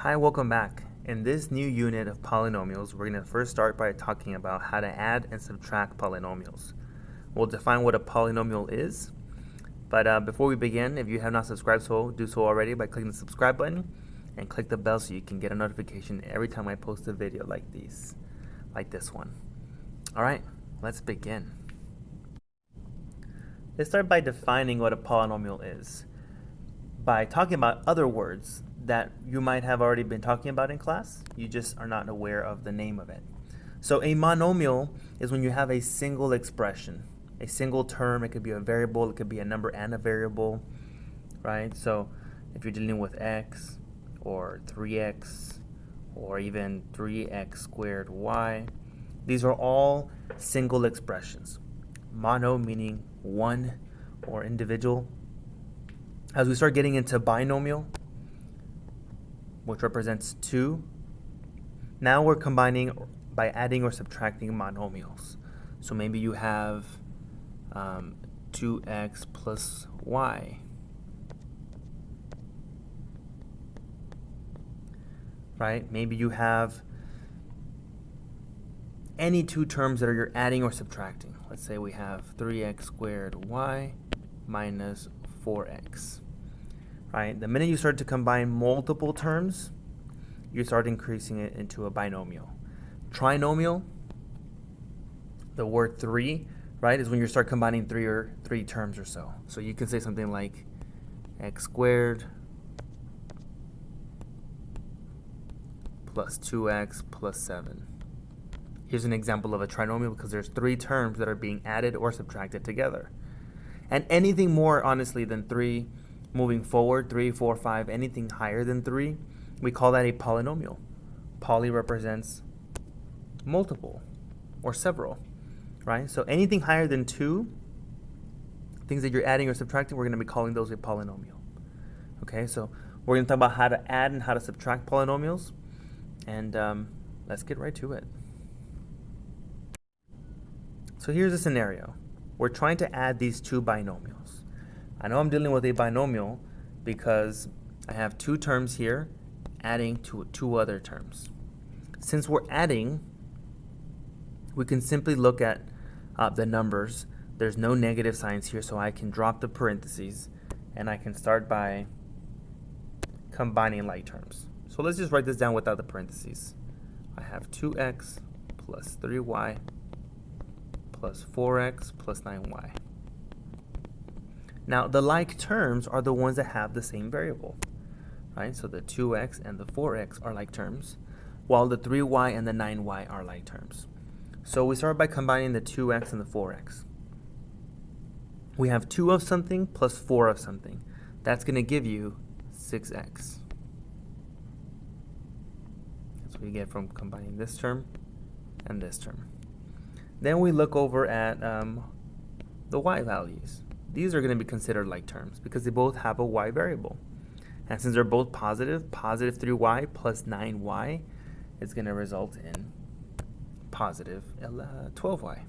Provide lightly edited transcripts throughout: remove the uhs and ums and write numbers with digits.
Hi, welcome back. In this new unit of polynomials, we're going to first start by talking about how to add and subtract polynomials. We'll define what a polynomial is, but before we begin, if you have not subscribed, do so already by clicking the subscribe button and click the bell so you can get a notification every time I post a video like this one. All right, let's begin. Let's start by defining what a polynomial is by talking about other words that you might have already been talking about in class. You just are not aware of the name of it. So a monomial is when you have a single expression, a single term. It could be a variable, it could be a number and a variable, right? So if you're dealing with x or 3x or even 3x squared y, these are all single expressions. Mono meaning one or individual. As we start getting into binomial, which represents 2, now we're combining by adding or subtracting monomials. So maybe you have 2x plus y. Right? Maybe you have any two terms that you're adding or subtracting. Let's say we have 3x squared y minus 4x. Right? The minute you start to combine multiple terms, you start increasing it into a binomial. Trinomial, the word 3, right, is when you start combining three terms or so. So you can say something like x squared plus 2x plus 7. Here's an example of a trinomial because there's 3 terms that are being added or subtracted together. And anything more, honestly, than 3 moving forward, 3, 4, 5, anything higher than 3, we call that a polynomial. Poly represents multiple or several, right? So anything higher than 2, things that you're adding or subtracting, we're going to be calling those a polynomial. Okay, so we're going to talk about how to add and how to subtract polynomials, and let's get right to it. So here's a scenario. We're trying to add these two binomials. I know I'm dealing with a binomial because I have 2 terms here adding to 2 other terms. Since we're adding, we can simply look at the numbers. There's no negative signs here, so I can drop the parentheses and I can start by combining like terms. So let's just write this down without the parentheses. I have 2x plus 3y plus 4x plus 9y. Now, the like terms are the ones that have the same variable, right? So the 2x and the 4x are like terms, while the 3y and the 9y are like terms. So we start by combining the 2x and the 4x. We have 2 of something plus 4 of something. That's going to give you 6x. That's what you get from combining this term and this term. Then we look over at the y values. These are going to be considered like terms because they both have a y variable. And since they're both positive 3y plus 9y is going to result in positive 12y.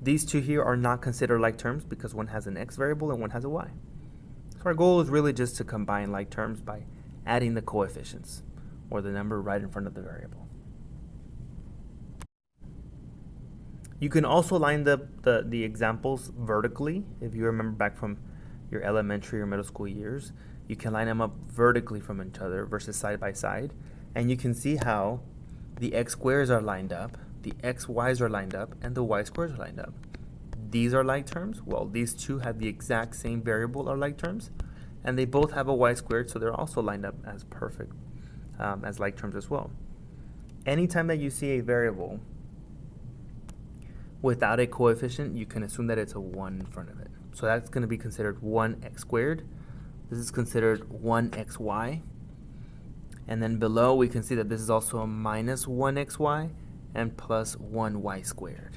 These two here are not considered like terms because one has an x variable and one has a y. So our goal is really just to combine like terms by adding the coefficients or the number right in front of the variable. You can also line the examples vertically. If you remember back from your elementary or middle school years, you can line them up vertically from each other versus side by side. And you can see how the x squares are lined up, the xy's are lined up, and the y squares are lined up. These are like terms. Well, these two have the exact same variable are like terms. And they both have a y squared, so they're also lined up as perfect, as like terms as well. Anytime that you see a variable without a coefficient, you can assume that it's a 1 in front of it. So that's going to be considered 1x squared. This is considered 1xy. And then below, we can see that this is also a minus 1xy and plus 1y squared.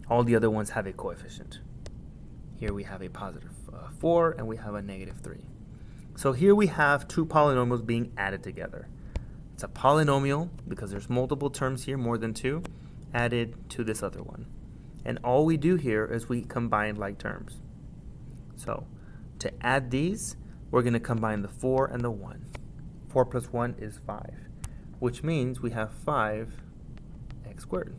All the other ones have a coefficient. Here we have a positive 4 and we have a negative 3. So here we have 2 polynomials being added together. It's a polynomial because there's multiple terms here, more than 2. Added to this other one. And all we do here is we combine like terms. So to add these, we're going to combine the 4 and the 1. 4 plus 1 is 5, which means we have 5x squared.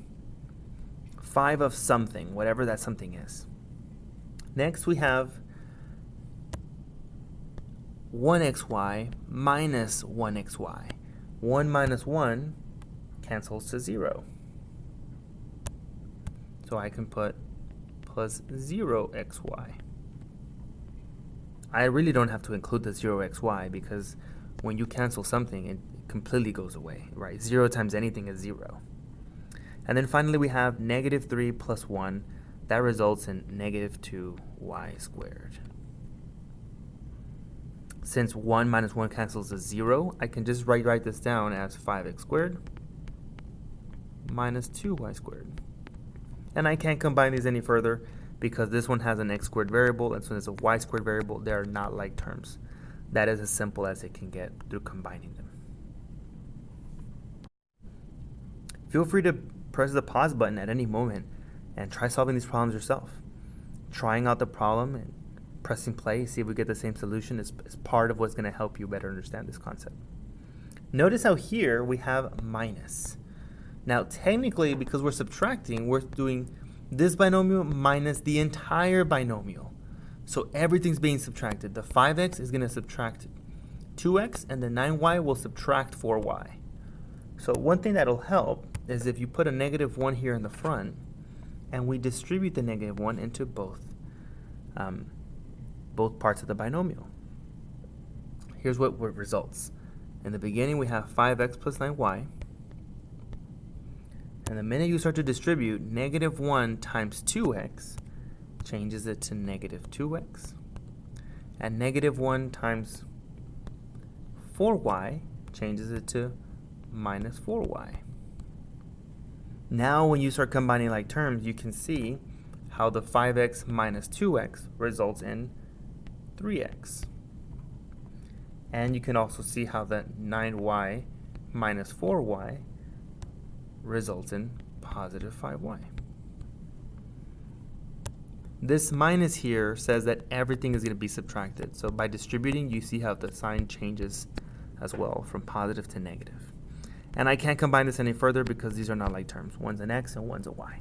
5 of something, whatever that something is. Next, we have 1xy minus 1xy. 1 minus 1 cancels to 0. So I can put plus 0xy. I really don't have to include the 0xy because when you cancel something, it completely goes away, right? 0 times anything is 0. And then finally we have negative 3 plus 1. That results in negative 2y squared. Since 1 minus 1 cancels to 0, I can just write this down as 5x squared minus 2y squared. And I can't combine these any further because this one has an x squared variable and so there's a y squared variable. They are not like terms. That is as simple as it can get through combining them. Feel free to press the pause button at any moment and try solving these problems yourself. Trying out the problem and pressing play, see if we get the same solution is part of what's going to help you better understand this concept. Notice how here we have minus. Now technically, because we're subtracting, we're doing this binomial minus the entire binomial. So everything's being subtracted. The 5x is going to subtract 2x and the 9y will subtract 4y. So one thing that'll help is if you put a negative 1 here in the front and we distribute the negative 1 into both parts of the binomial. Here's what results. In the beginning we have 5x plus 9y. And the minute you start to distribute, negative 1 times 2x changes it to negative 2x. And negative 1 times 4y changes it to minus 4y. Now when you start combining like terms, you can see how the 5x minus 2x results in 3x. And you can also see how the 9y minus 4y results in positive 5y. This minus here says that everything is going to be subtracted. So by distributing, you see how the sign changes as well from positive to negative. And I can't combine this any further because these are not like terms. One's an x and one's a y.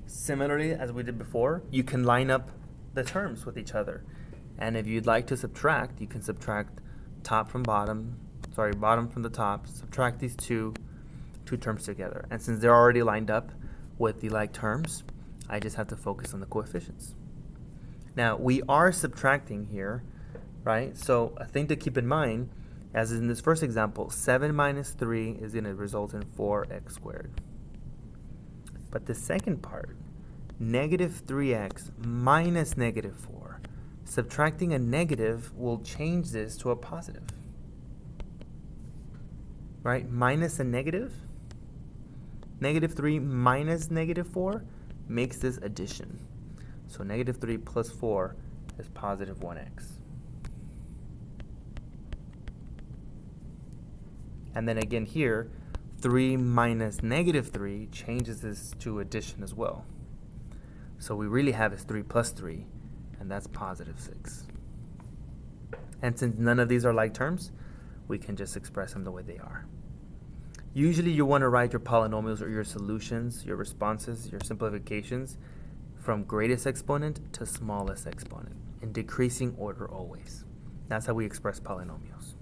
Similarly, as we did before, you can line up the terms with each other. And if you'd like to subtract, you can subtract bottom from the top, subtract these two terms together. And since they're already lined up with the like terms, I just have to focus on the coefficients. Now, we are subtracting here, right? So a thing to keep in mind, as in this first example, 7 minus 3 is going to result in 4x squared. But the second part, negative 3x minus negative 4, subtracting a negative will change this to a positive. Right? Minus a negative. Negative 3 minus negative 4 makes this addition. So negative 3 plus 4 is positive 1x. And then again here, 3 minus negative 3 changes this to addition as well. So we really have is 3 plus 3, and that's positive 6. And since none of these are like terms, we can just express them the way they are. Usually you want to write your polynomials or your solutions, your responses, your simplifications from greatest exponent to smallest exponent in decreasing order always. That's how we express polynomials.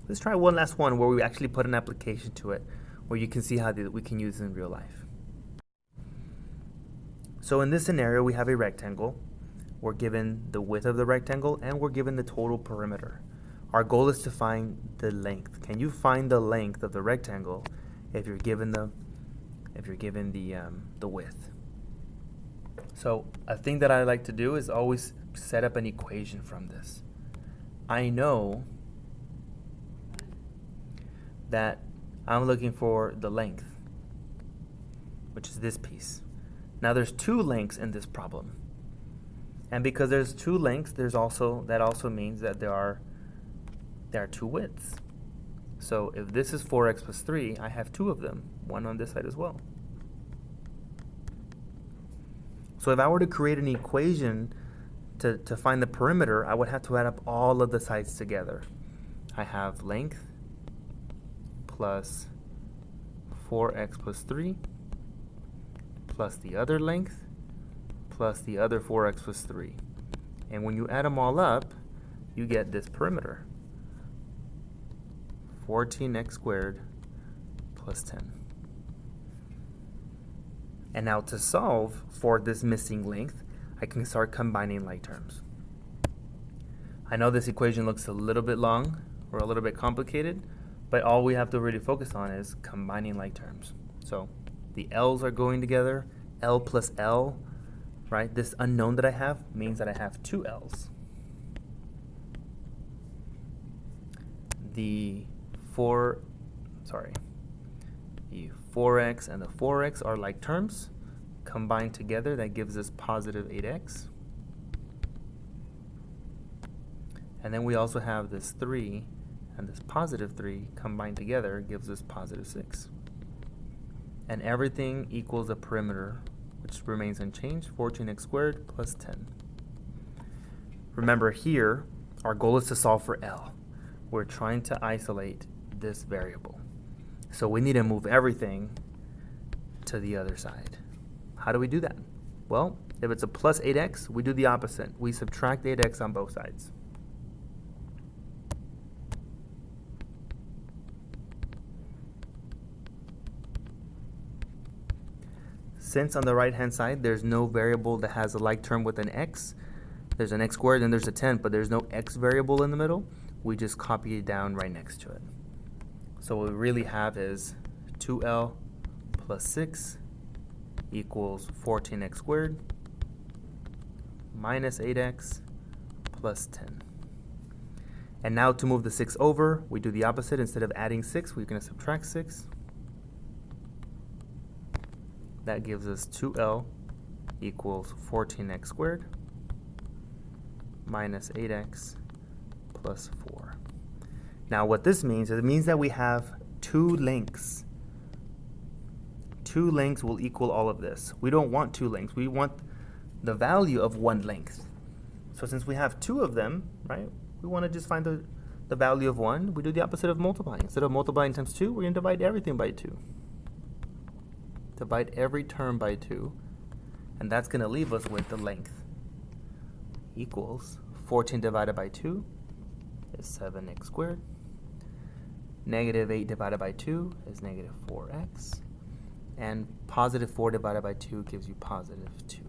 Let's try one last one where we actually put an application to it where you can see how we can use it in real life. So in this scenario, we have a rectangle. We're given the width of the rectangle and we're given the total perimeter. Our goal is to find the length. Can you find the length of the rectangle if you're given the width? So a thing that I like to do is always set up an equation from this. I know that I'm looking for the length, which is this piece. Now there's two lengths in this problem. And because there's two lengths, that also means that there are two widths. So if this is 4x plus 3, I have two of them, one on this side as well. So if I were to create an equation to find the perimeter, I would have to add up all of the sides together. I have length plus 4x plus 3 plus the other length plus the other 4x plus 3. And when you add them all up, you get this perimeter. 14x squared plus 10. And now to solve for this missing length, I can start combining like terms. I know this equation looks a little bit long or a little bit complicated, but all we have to really focus on is combining like terms. So the L's are going together, L plus L, right? This unknown that I have means that I have two L's. The 4x and the 4x are like terms. Combined together, that gives us positive 8x. And then we also have this 3 and this positive 3 combined together gives us positive 6. And everything equals a perimeter, which remains unchanged, 14x squared plus 10. Remember here, our goal is to solve for L. We're trying to isolate this variable. So we need to move everything to the other side. How do we do that? Well, if it's a plus 8x, we do the opposite. We subtract 8x on both sides. Since on the right-hand side, there's no variable that has a like term with an x, there's an x squared and there's a 10, but there's no x variable in the middle, we just copy it down right next to it. So what we really have is 2L plus 6 equals 14x squared minus 8x plus 10. And now to move the 6 over, we do the opposite. Instead of adding 6, we're going to subtract 6. That gives us 2L equals 14x squared minus 8x plus 4. Now what this means is it means that we have two lengths. Two lengths will equal all of this. We don't want two lengths. We want the value of one length. So since we have two of them, right, we want to just find the value of one. We do the opposite of multiplying. Instead of multiplying times 2, we're going to divide everything by 2. Divide every term by 2. And that's going to leave us with the length equals 14 divided by 2 is 7x squared. Negative 8 divided by 2 is negative 4x. And positive 4 divided by 2 gives you positive 2.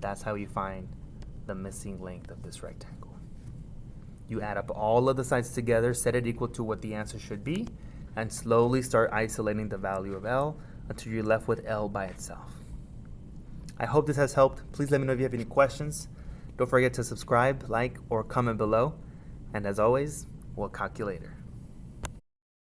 That's how you find the missing length of this rectangle. You add up all of the sides together, set it equal to what the answer should be, and slowly start isolating the value of L until you're left with L by itself. I hope this has helped. Please let me know if you have any questions. Don't forget to subscribe, like, or comment below. And as always, we'll calculate later.